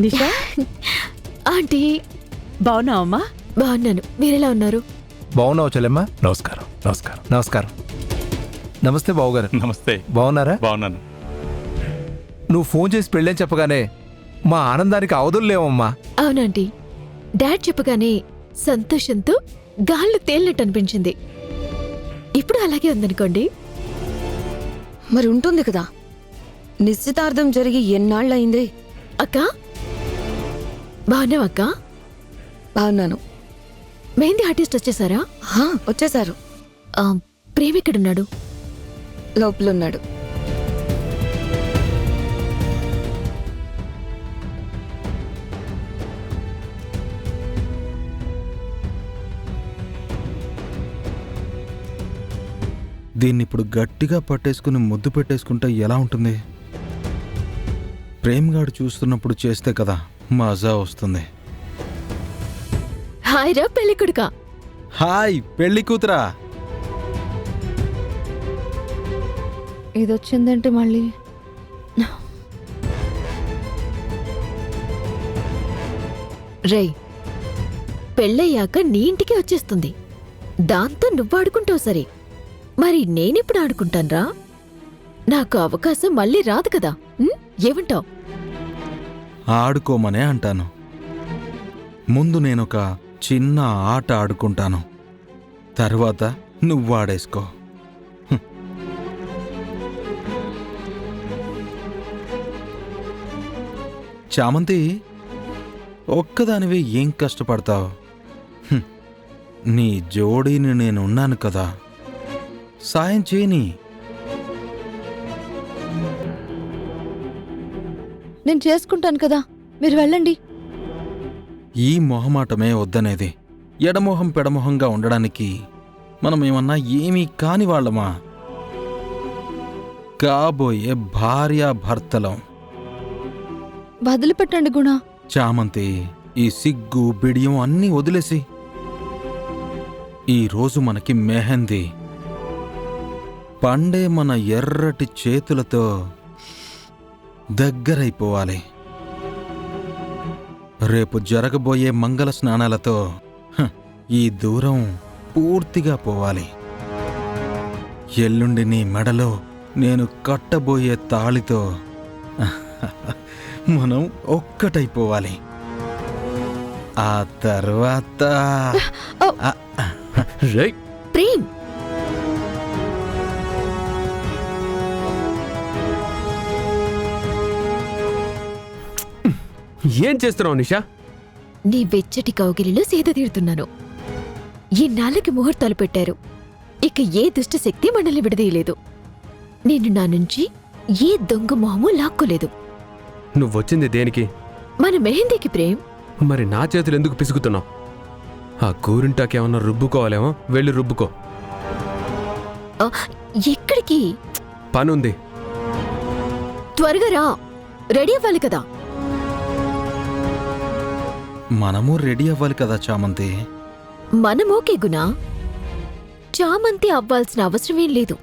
నిషా aunty బాగున్నావమ్మా? బాగున్నాను, మీరెలా ఉన్నారు? బాగున్నావు చెల్లెమ్మ? నమస్కారం. నమస్కారం. నమస్కారం. నమస్తే బావుగారు. నమస్తే. బాగున్నారా? బాగున్నాను. నువ్వు ఫోన్ చేసి పెళ్ళని చెప్పగానే మా ఆనందానికి అవధులు లేవమ్మా. అవునంటీ, డాడ్ చెప్పగానే సంతోషంతో గాల్లో తేలినట్టు అనిపించింది. ఇప్పుడు అలాగే ఉందనుకోండి. మరి ఉంటుంది కదా, నిశ్చితార్థం జరిగి ఎన్నాళ్ళయిందే. అక్క బాగున్నావు? అక్క బాగున్నాను. మెహందీ ఆర్టిస్ట్ వచ్చేసారా? వచ్చేశారు. ప్రేమ్ ఎక్కడున్నాడు? లోపలున్నాడు. దీన్నిప్పుడు గట్టిగా పట్టేసుకుని ముద్దు పెట్టేసుకుంటే ఎలా ఉంటుంది? ప్రేమ్గాడు చూస్తున్నప్పుడు చేస్తే కదా మజా వస్తుంది. హాయ్ రా పెళ్లి కొడుకా. హాయ్ పెళ్లి కూతురా. ఇదొచ్చిందంటే మళ్ళీ రేయ్, పెళ్ళయ్యాక నీ ఇంటికి వచ్చేస్తుంది. దాంతో నువ్వు ఆడుకుంటావు సరే, మరి నేనెప్పుడు ఆడుకుంటాన్రా? నాకు అవకాశం మళ్ళీ రాదు కదా. ఏమంటావ్? ఆడుకోమనే అంటాను. ముందు నేనొక చిన్న ఆట ఆడుకుంటాను, తర్వాత నువ్వు ఆడేసుకో. చామంతి, ఒక్కదానివే ఏం కష్టపడతావు? నీ జోడీని నేనున్నాను కదా, సాయం చేయని. నేను చేసుకుంటాను కదా, మీరు వెళ్ళండి. ఈ మొహమాటమే వద్దనేది. ఎడమొహం పెడమొహంగా ఉండడానికి మనమేమన్నా ఏమీ కాని వాళ్ళమా? కాబోయే భార్యాభర్తలం. వదిలిపెట్టండి గుణ. చామంతి, ఈ సిగ్గు బిడియం అన్నీ వదిలేసి ఈరోజు మనకి మెహందీ. పండే మన ఎర్రటి చేతులతో దగ్గరైపోవాలి. రేపు జరగబోయే మంగళ స్నానాలతో ఈ దూరం పూర్తిగా పోవాలి. ఎల్లుండి నీ మెడలో నేను కట్టబోయే తాళితో మనం ఒక్కటైపోవాలి. ఆ తర్వాత ప్రేమ్, ఏం చేస్తున్నావు నిషా? నీ వెచ్చటి కౌగిలిలో సేద తీరుతున్నాను. ఇన్నాళ్ళకి ముహూర్తాలు పెట్టారు. ఇక ఏ దుష్ట శక్తి మనల్ని విడదీయలేదు. నేను నా నుంచి ఏ దొంగ మొహము లాక్కోలేదు. నువ్వొచ్చింది దేనికి? మన మెహందీకి ప్రేమ్. మరి నా చేతులు ఎందుకు పిసుకుతున్నావు? ఆ గోరింటాకేమన్నా రుబ్బుకోవాలేమో, వెళ్ళి రుబ్బుకో. ఎక్కడికి? పనుంది. త్వరగా రా, రెడీ అవ్వాలి కదా. మనము రెడీ అవ్వాలి కదా చామంతి. మనమోకే గుణ, చామంతి అవ్వాల్సిన అవసరమేం లేదు.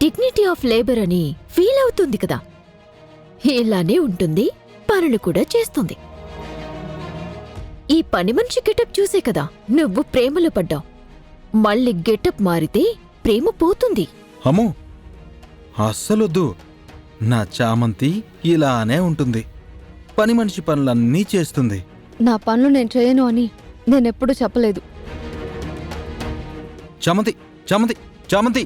డిగ్నిటీ ఆఫ్ లేబర్ అని ఫీల్ అవుతుంది కదా. ఇలానే ఉంటుంది, పనులు కూడా చేస్తుంది. ఈ పని మనిషి గెటప్ చూసే కదా నువ్వు ప్రేమలో పడ్డావు. మళ్ళీ గెటప్ మారితే ప్రేమ పోతుంది. అమ్మో, అస్సలొద్దు. నా చామంతి ఇలానే ఉంటుంది, పని మనిషి పనులన్నీ చేస్తుంది. నా పనులు నేను చేయను అని నేనెప్పుడు చెప్పలేదు. చామంతి, చామంతి, చామంతి.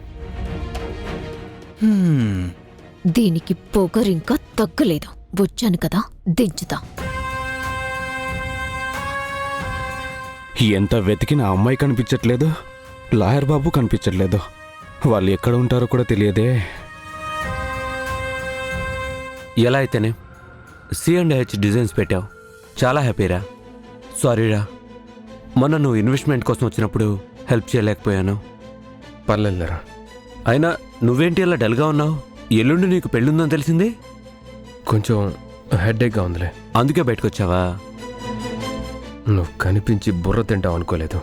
దీనికి పొగరింకా తగ్గలేదు. వచ్చాను కదా, దించుతా. ఎంత వెతికినా అమ్మాయి కనిపించట్లేదు, లాయర్ బాబు కనిపించట్లేదు. వాళ్ళు ఎక్కడ ఉంటారో కూడా తెలియదే. ఎలా అయితేనే C&H డిజైన్స్ పెట్టావు, చాలా హ్యాపీరా. సారీరా, మొన్న నువ్వు ఇన్వెస్ట్మెంట్ కోసం వచ్చినప్పుడు హెల్ప్ చేయలేకపోయాను. పర్లేదురా. అయినా నువ్వేంటి అలా డల్గా ఉన్నావు? ఎల్లుండి నీకు పెళ్ళుందని తెలిసింది. కొంచెం హెడ్ఏక్గా ఉందిలే. అందుకే బయటకొచ్చావా? నువ్వు కనిపించి బుర్ర తింటావు అనుకోలేదు.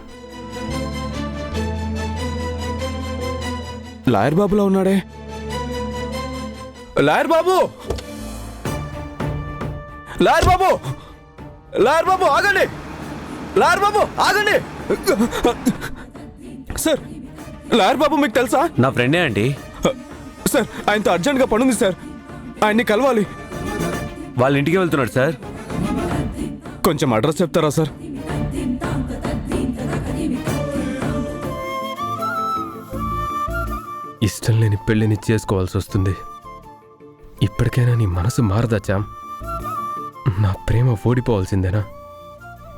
లాయర్ బాబులా ఉన్నాడే. లాయర్ బాబు, లాయర్ బాబు, లాయర్ బాబు ఆగండి, లాయర్ బాబు ఆగండి. సార్, లాయర్ బాబు మీకు తెలుసా? నా ఫ్రెండే అండి. సార్, ఆయనతో అర్జెంట్గా పనుంది సార్, ఆయన్ని కలవాలి. వాళ్ళ ఇంటికి వెళ్తున్నాడు సార్. కొంచెం అడ్రస్ చెప్తారా సార్? ఇష్టం లేని పెళ్లిని చేసుకోవాల్సి వస్తుంది. ఇప్పటికైనా నీ మనసు మారదా చామ్? నా ప్రేమ ఓడిపోవాల్సిందేనా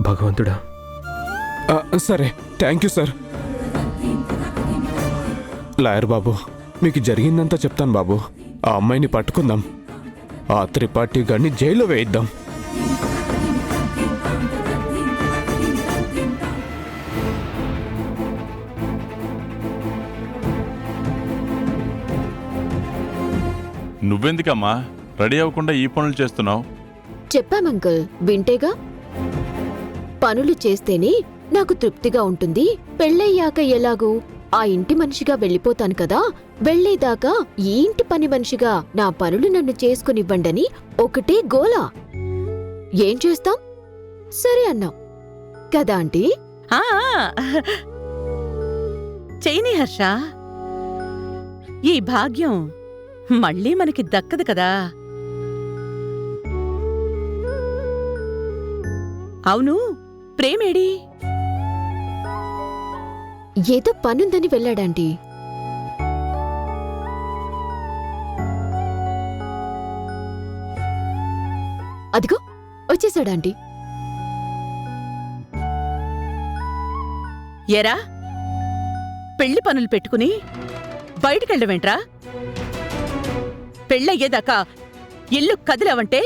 భగవంతుడా? సరే, థ్యాంక్ యూ సార్. లాయర్ బాబు, మీకు జరిగిందంతా చెప్తాను బాబు. ఆ అమ్మాయిని పట్టుకుందాం, ఆ త్రిపాఠి గారిని జైల్లో వేయిద్దాం. నువ్వెందుకమ్మా రెడీ అవ్వకుండా ఈ పనులు చేస్తున్నావు? చెప్పామంకుల్, వింటేగా. పనులు చేస్తేనే నాకు తృప్తిగా ఉంటుంది. పెళ్ళయ్యాక ఎలాగూ ఆ ఇంటి మనిషిగా వెళ్ళిపోతాను కదా, వెళ్లేదాకా ఈ ఇంటి పని మనిషిగా నా పనులు నన్ను చేసుకునివ్వండని ఒకటే గోలా. ఏం చేస్తాం? సరే అన్నాం కదా ఆంటీ. చేయని హర్ష, ఈ భాగ్యం మళ్ళీ మనకి దక్కదు కదా. అవును, ప్రేమేడి? ఏదో పనుందని వెళ్ళాడాంటీ. అదిగో వచ్చేసాడాంటీ. ఎరా, పెళ్లి పనులు పెట్టుకుని బయటికెళ్ళవేంట్రా? పెళ్ళయ్యేదాకా ఇల్లు కదిలావంటే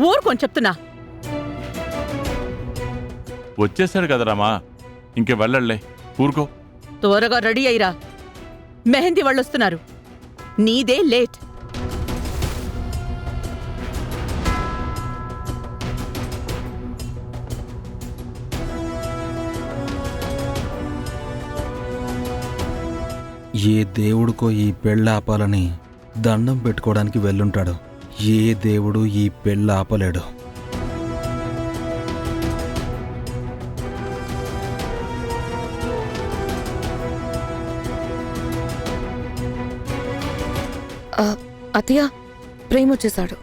ఊరుకొని చెప్తున్నా. వచ్చేసాడు కదరామా, ఇంక వెళ్ళలే, ఊరుకో. త్వరగా రెడీ అయ్యిరా, మెహందీ వాళ్ళొస్తున్నారు. నీదే లేట్. ఏ దేవుడికో ఈ పెళ్ళి ఆపాలని దండం పెట్టుకోవడానికి వెళ్ళుంటాడు. ఏ దేవుడు ఈ పెళ్ళి ఆపలేడు. అతయ్య, ప్రేమ వచ్చేశాడు.